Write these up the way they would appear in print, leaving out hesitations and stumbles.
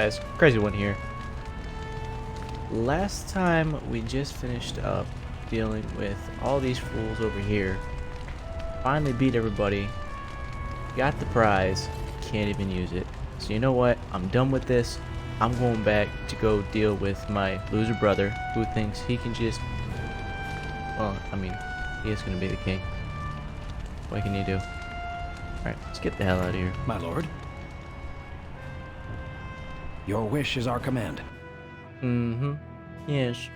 guys, crazy one here. Last time we just finished up dealing with all these fools over here. Finally beat everybody. Got the prize. Can't even use it. So you know what? I'm done with this. I'm going back to go deal with my loser brother who thinks he can just... Well, I mean, he is going to be the king. What can you do? Alright, let's get the hell out of here. My lord. Your wish is our command. Mm-hmm. Yes.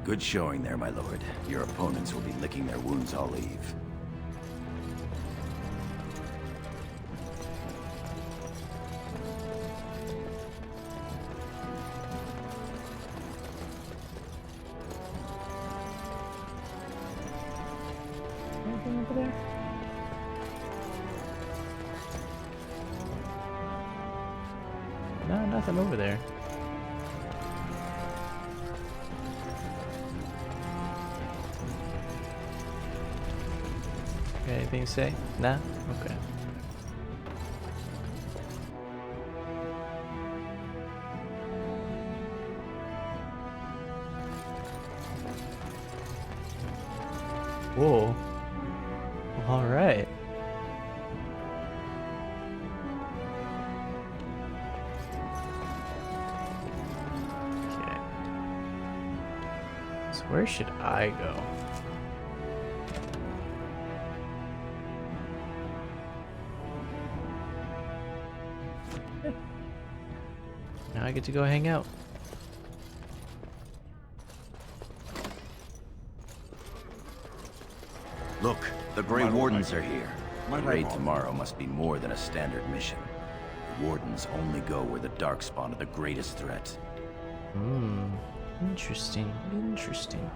Good showing there, my lord. Your opponents will be licking their wounds all eve. Anything over there? No, nothing over there. Got anything to say? Nah? Okay. Whoa. Alright. Okay. So where should I go? Now I get to go hang out. Look, the Grey Wardens are here. The raid tomorrow must be more than a standard mission. The Wardens only go where the Darkspawn are the greatest threat. Hmm. Interesting. Interesting.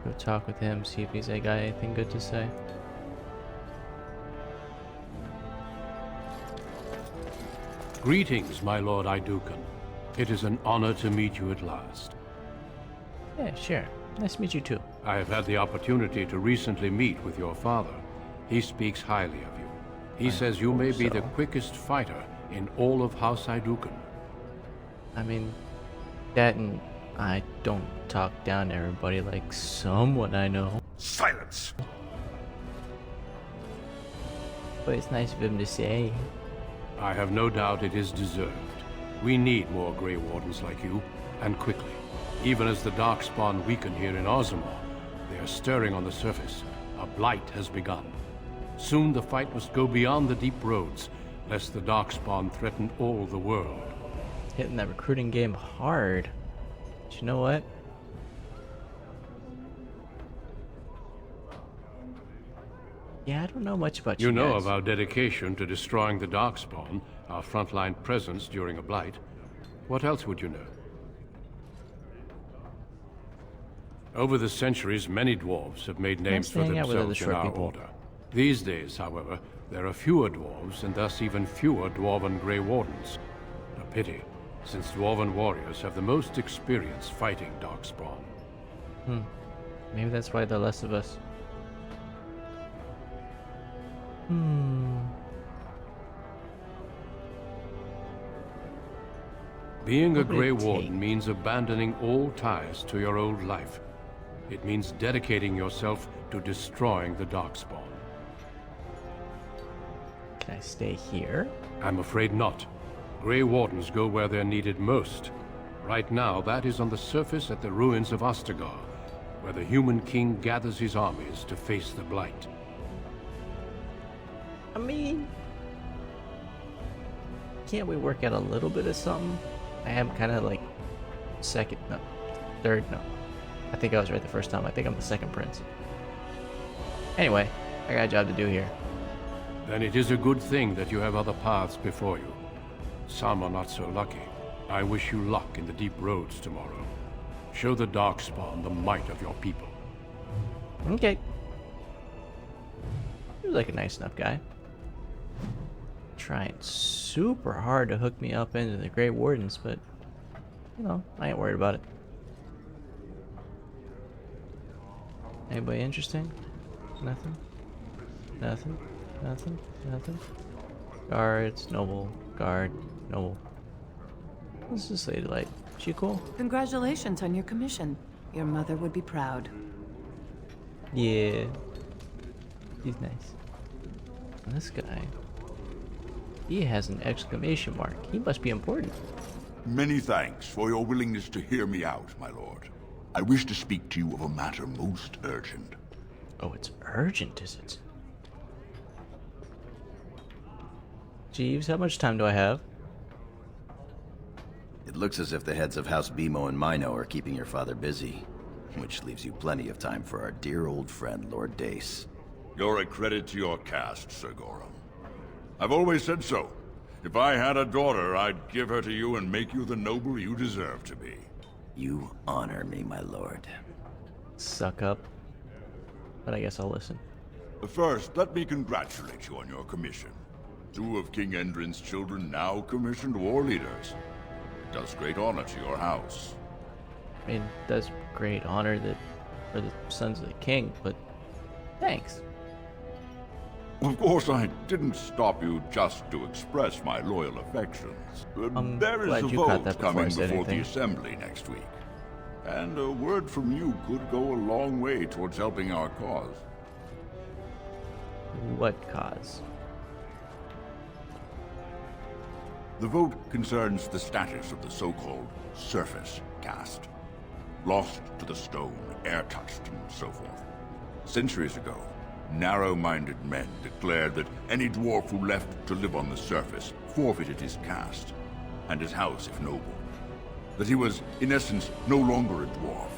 Go talk with him, see if he's got anything good to say. Greetings, my lord Idukan. It is an honor to meet you at last. Yeah, sure. Nice to meet you too. I have had the opportunity to recently meet with your father. He speaks highly of you. He says you may be the quickest fighter in all of House Idukan. I mean, that and I don't talk down to everybody like someone I know. Silence! But it's nice of him to say. I have no doubt it is deserved. We need more Grey Wardens like you, and quickly. Even as the Darkspawn weaken here in Ozamor, they are stirring on the surface. A blight has begun. Soon the fight must go beyond the deep roads, lest the Darkspawn threaten all the world. Hitting that recruiting game hard. But you know what? Yeah, I don't know much about you You know guys. of our dedication to destroying the Darkspawn, our frontline presence during a blight. What else would you know? Over the centuries, many dwarves have made names to for hang out with other themselves in short our people. order. These days, however, there are fewer dwarves and thus even fewer dwarven Grey Wardens. A pity, since dwarven warriors have the most experience fighting Darkspawn. Maybe that's why there are less of us. Being a What would Grey it take? Warden means abandoning all ties to your old life. It means dedicating yourself to destroying the Darkspawn. Can I stay here? I'm afraid not. Grey Wardens go where they're needed most. Right now, that is on the surface at the ruins of Ostagar, where the Human King gathers his armies to face the Blight. I mean, can't we work out a little bit of something? I am kind of like third, no. I think I was right the first time. I think I'm the second prince. Anyway, I got a job to do here. Then it is a good thing that you have other paths before you. Some are not so lucky. I wish you luck in the deep roads tomorrow. Show the Darkspawn the might of your people. Okay. He was like a nice enough guy. Trying super hard to hook me up into the Grey Wardens, but you know, I ain't worried about it. Anybody interesting? Nothing? Nothing? Nothing? Nothing? Guards, noble, guard, noble. What's this lady like? She cool? Congratulations on your commission. Your mother would be proud. Yeah. He's nice. And this guy, he has an exclamation mark. He must be important. Many thanks for your willingness to hear me out, my lord. I wish to speak to you of a matter most urgent. Oh, it's urgent, is it? Jeeves, how much time do I have? It looks as if the heads of House Bimo and Mino are keeping your father busy, which leaves you plenty of time for our dear old friend, Lord Dace. You're a credit to your caste, Sir Gorham. I've always said so. If I had a daughter, I'd give her to you and make you the noble you deserve to be. You honor me, my lord. Suck up. But I guess I'll listen. First, let me congratulate you on your commission. 2 of King Endrin's children now commissioned war leaders. It does great honor to your house. I mean, it does great honor that for the sons of the king, but thanks. Of course, I didn't stop you just to express my loyal affections. I'm There is glad a you caught vote that before I coming said before the anything. Assembly next week. And a word from you could go a long way towards helping our cause. What cause? The vote concerns the status of the so-called surface caste. Lost to the stone, air-touched, and so forth. Centuries ago, narrow-minded men declared that any dwarf who left to live on the surface forfeited his caste, and his house if noble. That he was, in essence, no longer a dwarf.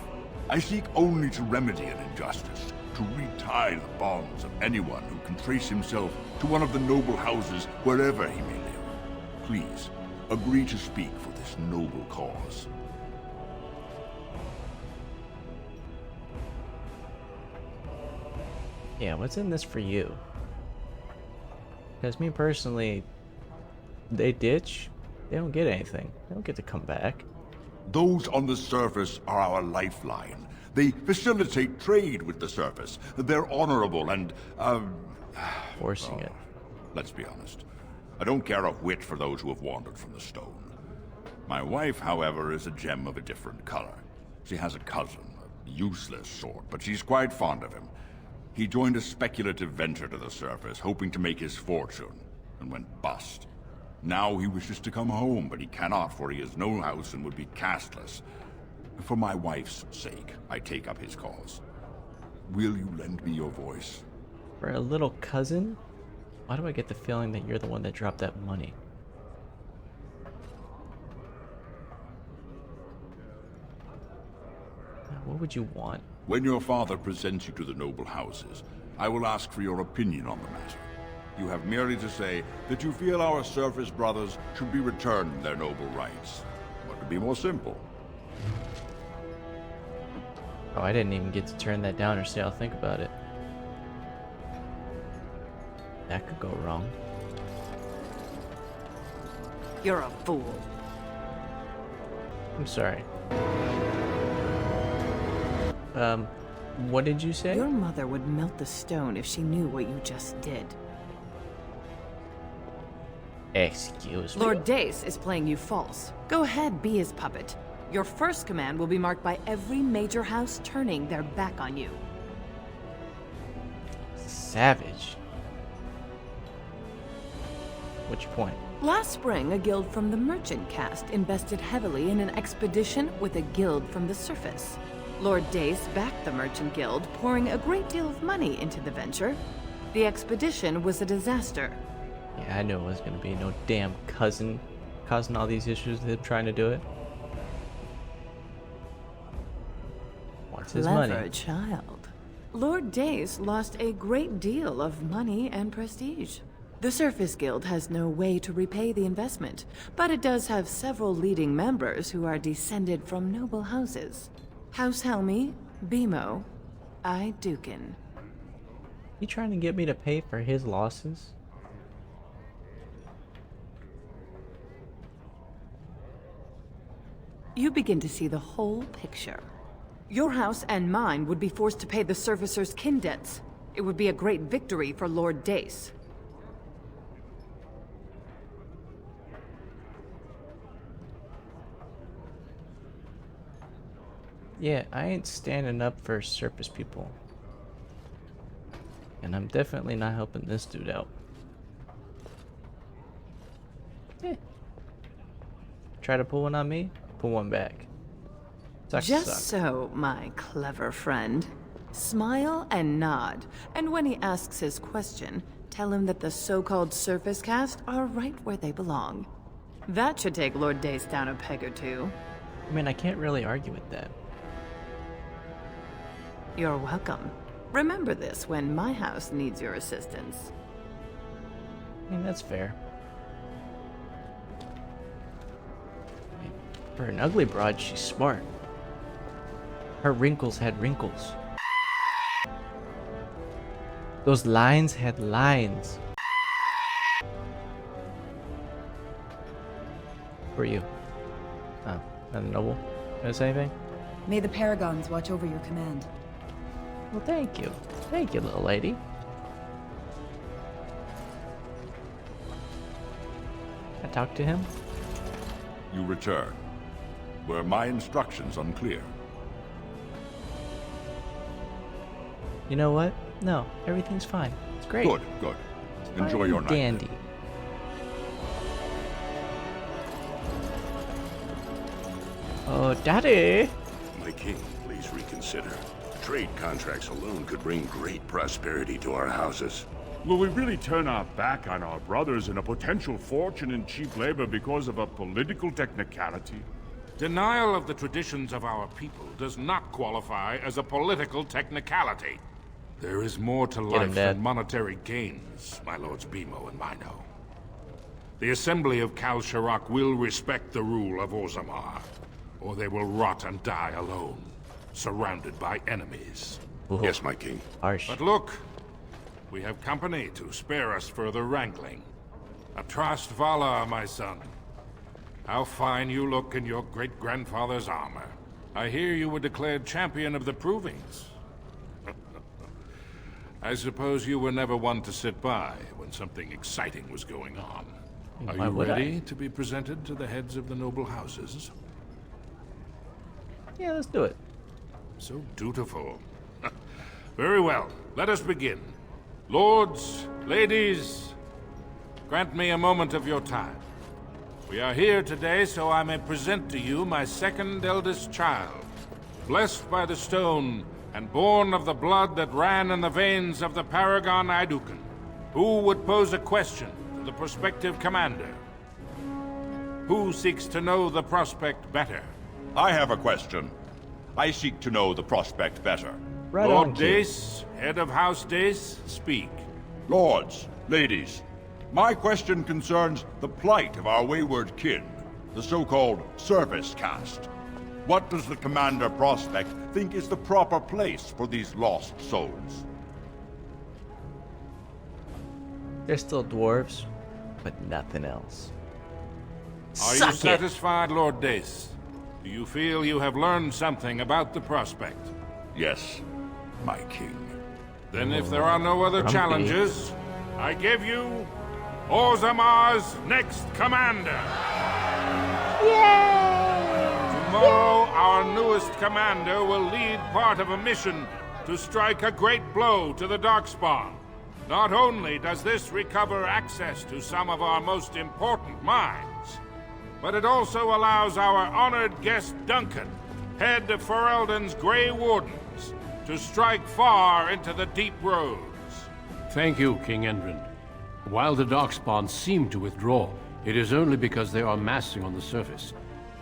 I seek only to remedy an injustice, to retie the bonds of anyone who can trace himself to one of the noble houses wherever he may live. Please, agree to speak for this noble cause. Yeah, what's in this for you? Because me personally, they ditch, they don't get anything. They don't get to come back. Those on the surface are our lifeline. They facilitate trade with the surface. They're honorable and, Forcing it. let's be honest. I don't care a whit for those who have wandered from the stone. My wife, however, is a gem of a different color. She has a cousin, a useless sort, but she's quite fond of him. He joined a speculative venture to the surface, hoping to make his fortune, and went bust. Now he wishes to come home, but he cannot, for he has no house and would be casteless. For my wife's sake, I take up his cause. Will you lend me your voice? For a little cousin? Why do I get the feeling that you're the one that dropped that money? What would you want? When your father presents you to the noble houses, I will ask for your opinion on the matter. You have merely to say that you feel our surface brothers should be returned their noble rights. What could be more simple? Oh, I didn't even get to turn that down or say I'll think about it. That could go wrong. You're a fool. I'm sorry. What did you say? Your mother would melt the stone if she knew what you just did. Excuse me? Lord Dace is playing you false. Go ahead, be his puppet. Your first command will be marked by every major house turning their back on you. Savage. What's your point? Last spring, a guild from the merchant caste invested heavily in an expedition with a guild from the surface. Lord Dace backed the merchant guild, pouring a great deal of money into the venture. The expedition was a disaster. Yeah, I knew it was gonna be no damn cousin causing all these issues with him trying to do it. Wants his Clever money. child. Lord Dace lost a great deal of money and prestige. The Surface Guild has no way to repay the investment, but it does have several leading members who are descended from noble houses. House Helmi, Bimo, I Dukin. You trying to get me to pay for his losses? You begin to see the whole picture. Your house and mine would be forced to pay the Surfacer's kin debts. It would be a great victory for Lord Dace. Yeah, I ain't standing up for surface people. And I'm definitely not helping this dude out. Eh. Try to pull one on me, pull one back. Sucks to Just suck. so, my clever friend. Smile and nod, and when he asks his question, tell him that the so-called surface caste are right where they belong. That should take Lord Dace down a peg or two. I mean, I can't really argue with that. You're welcome. Remember this when my house needs your assistance. I mean, that's fair. For an ugly broad, she's smart. Her wrinkles had wrinkles. Those lines had lines. Who are you? Oh, not a noble? Gonna say anything? May the Paragons watch over your command. Well, thank you. Thank you, little lady. I talked to him? You return. Were my instructions unclear? You know what? No, everything's fine. It's great. Good, good. Enjoy Fine your night. dandy. then. Oh, daddy! My king, please reconsider. Trade contracts alone could bring great prosperity to our houses. Will we really turn our back on our brothers and a potential fortune in cheap labor because of a political technicality? Denial of the traditions of our people does not qualify as a political technicality. There is more to him, life Dad. than monetary gains, my lords Bimo and Mino. The Assembly of Kal Sharok will respect the rule of Orzammar, or they will rot and die alone, surrounded by enemies. Whoa, Yes, my king. harsh. But look, we have company to spare us further wrangling. Atrast Vala, my son. How fine you look in your great-grandfather's armor. I hear you were declared champion of the Provings. I suppose you were never one to sit by when something exciting was going on. Are Why you would I? ready to be presented to the heads of the noble houses? Yeah, let's do it. So dutiful. Very well, let us begin. Lords, ladies, grant me a moment of your time. We are here today so I may present to you my second eldest child, blessed by the stone and born of the blood that ran in the veins of the Paragon Idukan. Who would pose a question to the prospective commander? Who seeks to know the prospect better? I have a question. I seek to know the prospect better. Right Lord on, kid. Dace, head of House Dace, speak. Lords, ladies, my question concerns the plight of our wayward kin, the so-called service caste. What does the Commander Prospect think is the proper place for these lost souls? They're still dwarves, but nothing else. Are you Suck it! satisfied, Lord Dace? Do you feel you have learned something about the prospect? Yes, my king. Then if there are no other Grumpy. challenges, I give you Orzammar's next commander. Tomorrow, our newest commander will lead part of a mission to strike a great blow to the Darkspawn. Not only does this recover access to some of our most important mines, but it also allows our honored guest Duncan, head of Ferelden's Grey Wardens, to strike far into the deep roads. Thank you, King Endrin. While the Darkspawn seem to withdraw, it is only because they are massing on the surface.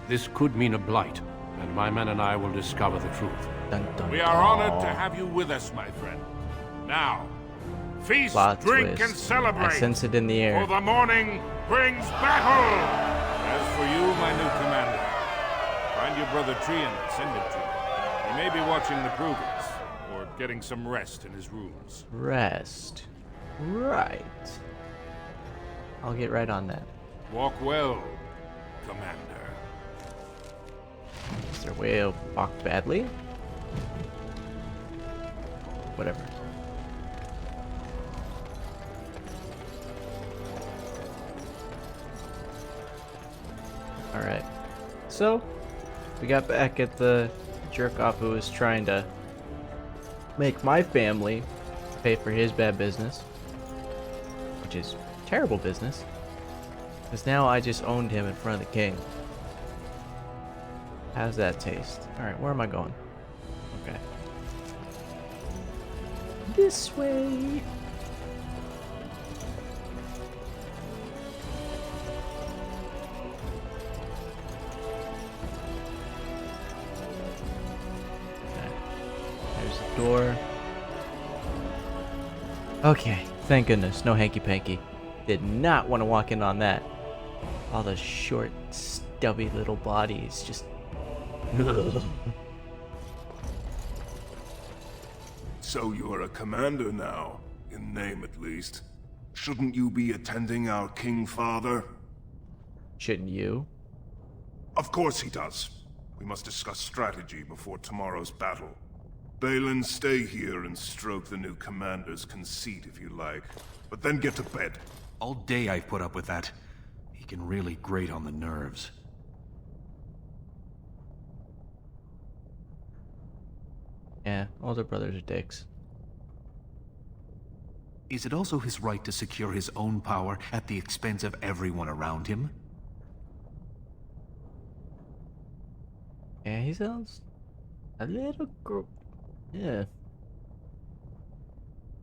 This could mean a blight, and my men and I will discover the truth. Dun, dun, We are honored to have you with us, my friend. Now, feast, Plot drink, twist. and celebrate. I sense it in the air. For the morning brings battle! As for you, my new commander, find your brother Trian and send him to me. He may be watching the Provings, or getting some rest in his rooms. Rest. Right. I'll get right on that. Walk well, Commander. Is there a way to walk badly? Whatever. Alright. So, we got back at the jerk off who was trying to make my family pay for his bad business, which is terrible business, because now I just owned him in front of the king. How's that taste? Alright, where am I going? Okay. This way. There's the door. Okay, thank goodness, no hanky-panky. Did not want to walk in on that. All the short, stubby little bodies, just... So you're a commander now, in name at least. Shouldn't you be attending our King Father? Shouldn't you? Of course he does. We must discuss strategy before tomorrow's battle. Balin, stay here and stroke the new commander's conceit if you like. But then get to bed. All day I've put up with that. He can really grate on the nerves. Yeah, older brothers are dicks. Is it also his right to secure his own power at the expense of everyone around him? Yeah, he sounds a little yeah.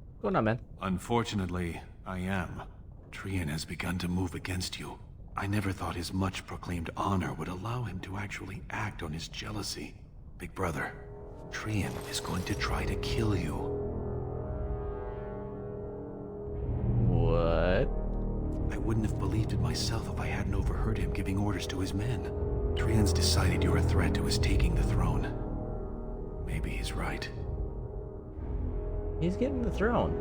What's going on, man? Unfortunately, I am. Trian has begun to move against you. I never thought his much-proclaimed honor would allow him to actually act on his jealousy. Big brother, Trian is going to try to kill you. What? I wouldn't have believed it myself if I hadn't overheard him giving orders to his men. Trian's decided you're a threat to his taking the throne. Maybe he's right. He's getting the throne.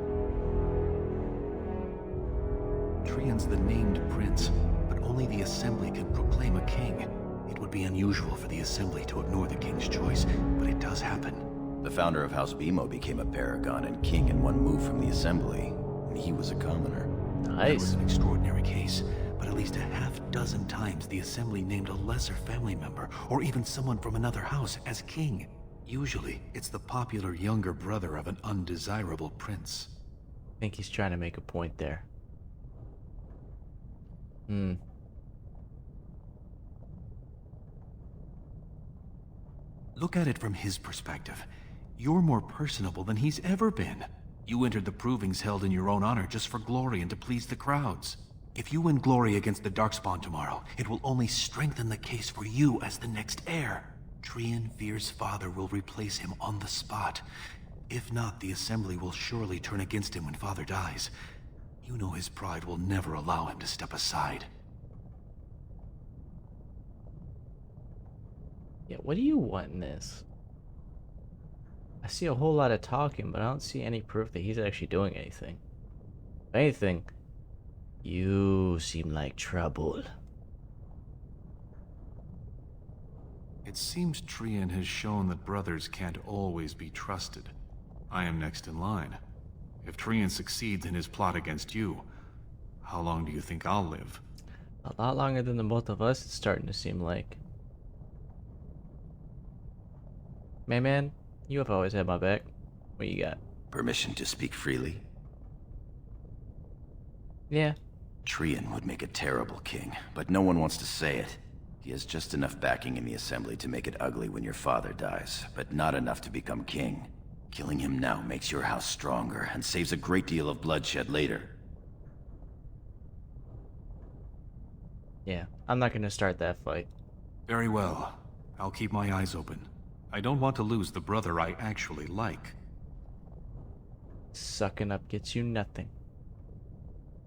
Trian's the named prince, but only the Assembly can proclaim a king. It would be unusual for the Assembly to ignore the king's choice, but it does happen. The founder of House Bimo became a paragon and king in one move from the Assembly, and he was a commoner. That was Nice. an extraordinary case, but at least a half-dozen times the Assembly named a lesser family member, or even someone from another house, as king. Usually, it's the popular younger brother of an undesirable prince. I think he's trying to make a point there. Look at it from his perspective. You're more personable than he's ever been. You entered the provings held in your own honor just for glory and to please the crowds. If you win glory against the Darkspawn tomorrow, it will only strengthen the case for you as the next heir. Trian fears father will replace him on the spot. If not, the Assembly will surely turn against him when father dies. You know his pride will never allow him to step aside. Yeah, what do you want in this? I see a whole lot of talking, but I don't see any proof that he's actually doing anything. If anything, you seem like trouble. It seems Trian has shown that brothers can't always be trusted. I am next in line. If Trian succeeds in his plot against you, how long do you think I'll live? A lot longer than the both of us, it's starting to seem like. Man, you have always had my back. What you got? Permission to speak freely? Yeah. Trian would make a terrible king, but no one wants to say it. He has just enough backing in the Assembly to make it ugly when your father dies, but not enough to become king. Killing him now makes your house stronger and saves a great deal of bloodshed later. Yeah, I'm not gonna start that fight. Very well. I'll keep my eyes open. I don't want to lose the brother I actually like. Sucking up gets you nothing.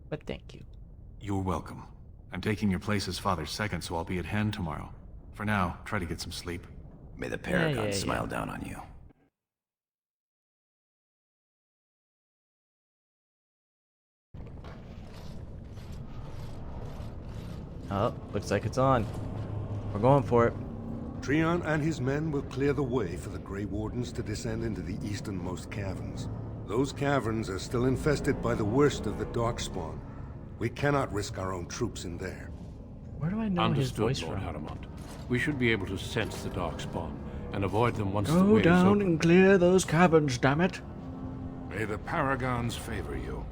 But thank you. You're welcome. I'm taking your place as father's second, so I'll be at hand tomorrow. For now, try to get some sleep. May the Paragon yeah. smile down on you. Oh, looks like it's on. We're going for it. Trian and his men will clear the way for the Grey Wardens to descend into the easternmost caverns. Those caverns are still infested by the worst of the Darkspawn. We cannot risk our own troops in there. Where do I know his Understood, voice Lord from? Haramont. We should be able to sense the Darkspawn and avoid them once the Go way is down open. and clear those caverns, damn it. May the paragons favor you,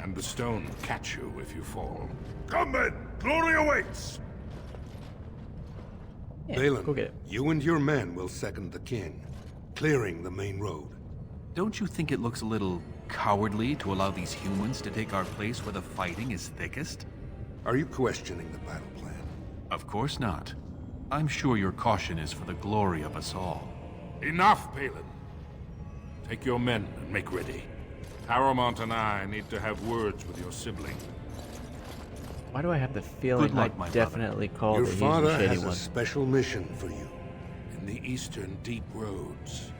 and the stone catch you if you fall. Come then! Glory awaits! Yeah, Balin, go get it. you and your men will second the king, clearing the main road. Don't you think it looks a little cowardly to allow these humans to take our place where the fighting is thickest? Are you questioning the battle plan? Of course not. I'm sure your caution is for the glory of us all. Enough, Balin. Take your men and make ready. Paramount and I need to have words with your sibling. Why do I have the feeling Good luck, I my definitely called Your that he's father the shady has a one? special mission for you. In the eastern deep roads,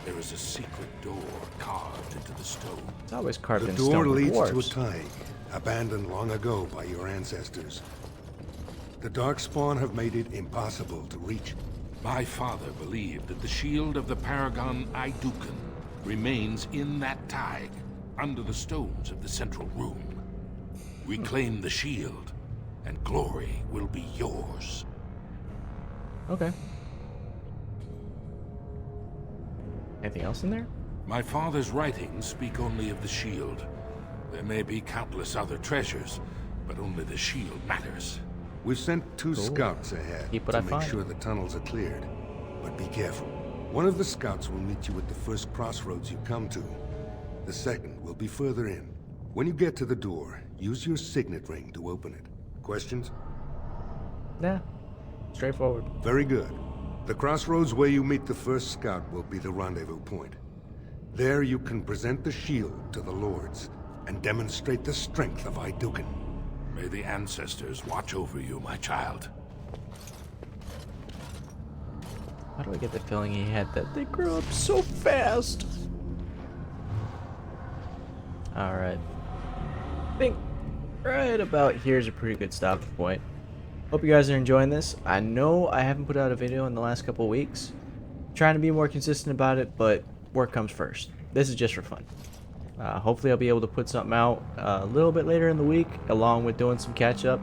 there is a secret door carved into the stone. It's always carved The in door stone with leads to a dwarves. tide, abandoned long ago by your ancestors. The Darkspawn have made it impossible to reach. My father believed that the shield of the paragon Idukan remains in that tide, under the stones of the central room. Reclaim the shield, and glory will be yours. Okay. Anything else in there? My father's writings speak only of the shield. There may be countless other treasures, but only the shield matters. We've sent two scouts ahead Keep what to I make find. sure the tunnels are cleared. But be careful. One of the scouts will meet you at the first crossroads you come to. The second will be further in. When you get to the door, use your signet ring to open it. Questions? Nah. Straightforward. Very good. The crossroads where you meet the first scout will be the rendezvous point. There you can present the shield to the lords and demonstrate the strength of Idukan. May the ancestors watch over you, my child. Why do I get the feeling he had that they grew up so fast? Alright. I think right about here's a pretty good stopping point. Hope you guys are enjoying this. I know I haven't put out a video in the last couple weeks. Trying to be more consistent about it, but work comes first. This is just for fun. Hopefully I'll be able to put something out a little bit later in the week, along with doing some catch-up.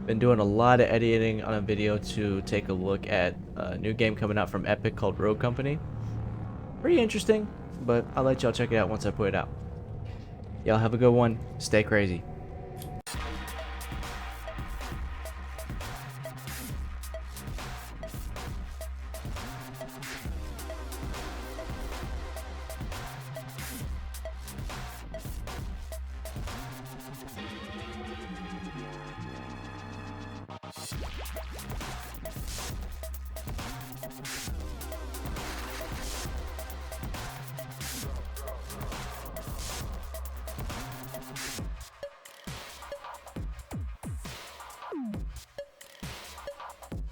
Been doing a lot of editing on a video to take a look at a new game coming out from Epic called Rogue Company. Pretty interesting, but I'll let y'all check it out once I put it out. Y'all have a good one. Stay crazy.